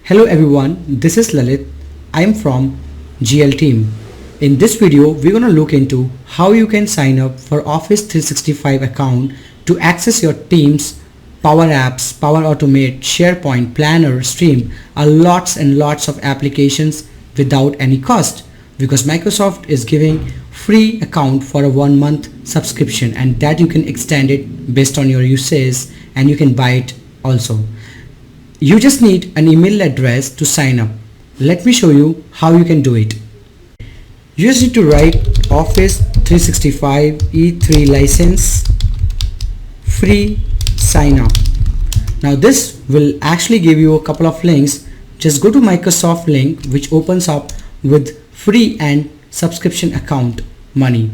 Hello everyone, this is Lalit. I am from GL team. In this video, we're going to look into how you can sign up for Office 365 account to access your Teams, Power Apps, Power Automate, SharePoint, Planner, Stream, lots and lots of applications without any cost, because Microsoft is giving free account for a 1-month subscription, and that you can extend it based on your usage, and you can buy it also. You just need an email address to sign up. Let me show you how you can do it. You just need to write Office 365 E3 license free sign up. Now this will actually give you a couple of links. Just go to Microsoft link which opens up with free and subscription account money.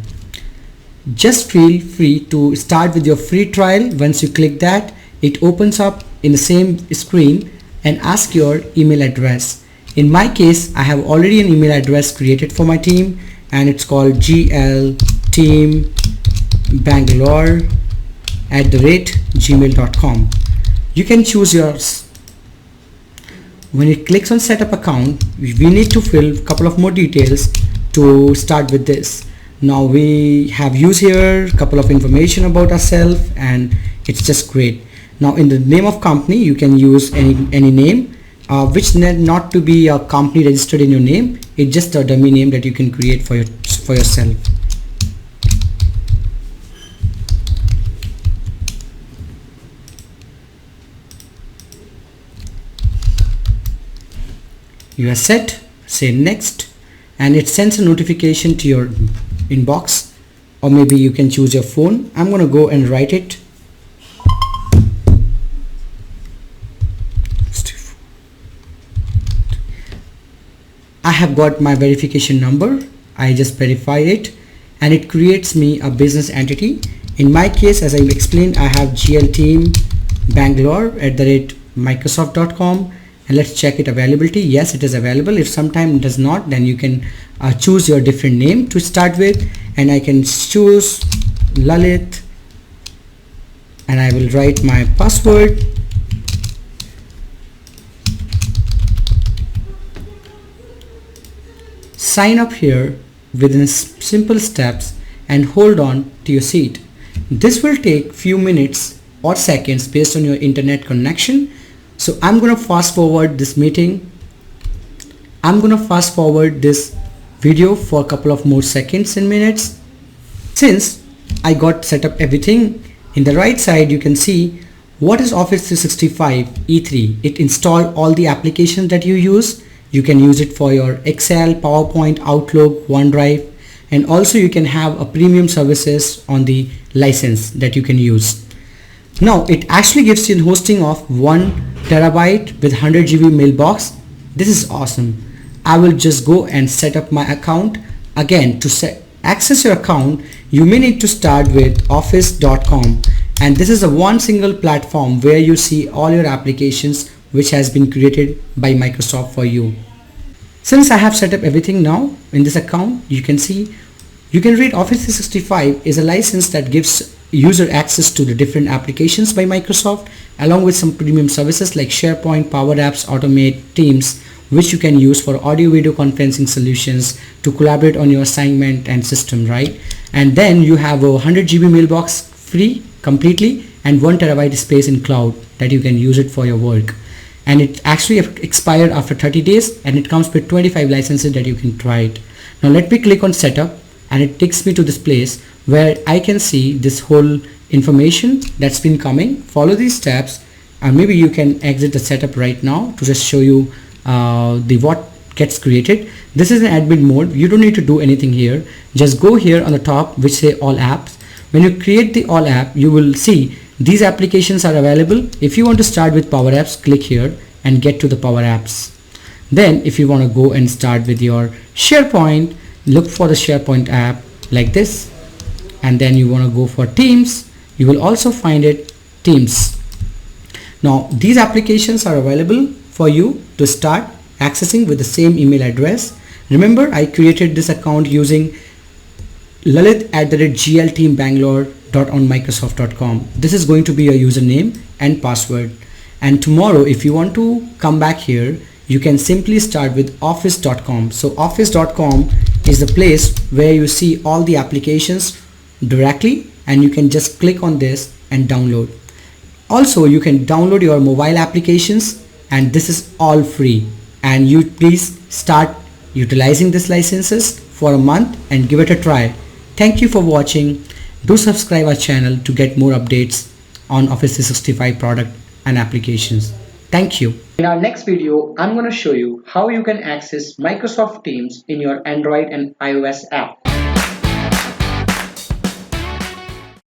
Just feel free to start with your free trial. Once you click that, it opens up in the same screen and ask your email address. In my case, I have already an email address created for my team, and it's called glteambangalore@gmail.com. You can choose yours. When it clicks on setup account, we need to fill a couple of more details to start with this. Now we have used here a couple of information about ourselves, and it's just great. Now in the name of company, you can use any name, which not to be a company registered in your name. It's just a dummy name that you can create for yourself. You are set. Say next, and it sends a notification to your inbox, or maybe you can choose your phone. I'm gonna go and write it. I have got my verification number. I just verify it, and it creates me a business entity. In my case, as I explained, I have glteambangalore@microsoft.com, and let's check it availability. Yes, it is available. If sometime it does not, then you can choose your different name to start with, and I can choose Lalit, and I will write my password. Sign up here within simple steps and hold on to your seat. This will take few minutes or seconds based on your internet connection. So I'm going to fast forward this meeting. I'm going to fast forward this video for a couple of more seconds and minutes. Since I got set up everything, in the right side you can see what is Office 365 E3. It installs all the applications that you use. You can use it for your Excel, PowerPoint, Outlook, OneDrive, and also you can have a premium services on the license that you can use. Now it actually gives you a hosting of 1 terabyte with 100 GB mailbox. This is awesome. I will just go and set up my account. Again, to access your account, you may need to start with office.com, and this is a one single platform where you see all your applications which has been created by Microsoft for you. Since I have set up everything now in this account, you can see, you can read Office 365 is a license that gives user access to the different applications by Microsoft, along with some premium services like SharePoint, Power Apps, Automate, Teams, which you can use for audio video conferencing solutions to collaborate on your assignment and system, right? And then you have a 100 GB mailbox free completely, and 1 terabyte space in cloud that you can use it for your work. And it actually expired after 30 days, and it comes with 25 licenses that you can try it. Now let me click on setup, and it takes me to this place where I can see this whole information that's been coming. Follow these steps, and maybe you can exit the setup right now to just show you what gets created. This is an admin mode. You don't need to do anything here. Just go here on the top which say all apps. When you create the all app, you will see these applications are available. If you want to start with Power Apps, click here and get to the Power Apps. Then if you want to go and start with your SharePoint, look for the SharePoint app like this, and then you want to go for Teams. You will also find it Teams. Now these applications are available for you to start accessing with the same email address. Remember, I created this account using lalit@glteambangalore.onmicrosoft.com. This is going to be your username and password. And tomorrow, if you want to come back here, you can simply start with office.com. So office.com is the place where you see all the applications directly, and you can just click on this and download. Also, you can download your mobile applications, and this is all free, and you please start utilizing these licenses for a month and give it a try. Thank you for watching. Do subscribe our channel to get more updates on Office 365 product and applications. Thank you. In our next video, I'm going to show you how you can access Microsoft Teams in your Android and iOS app.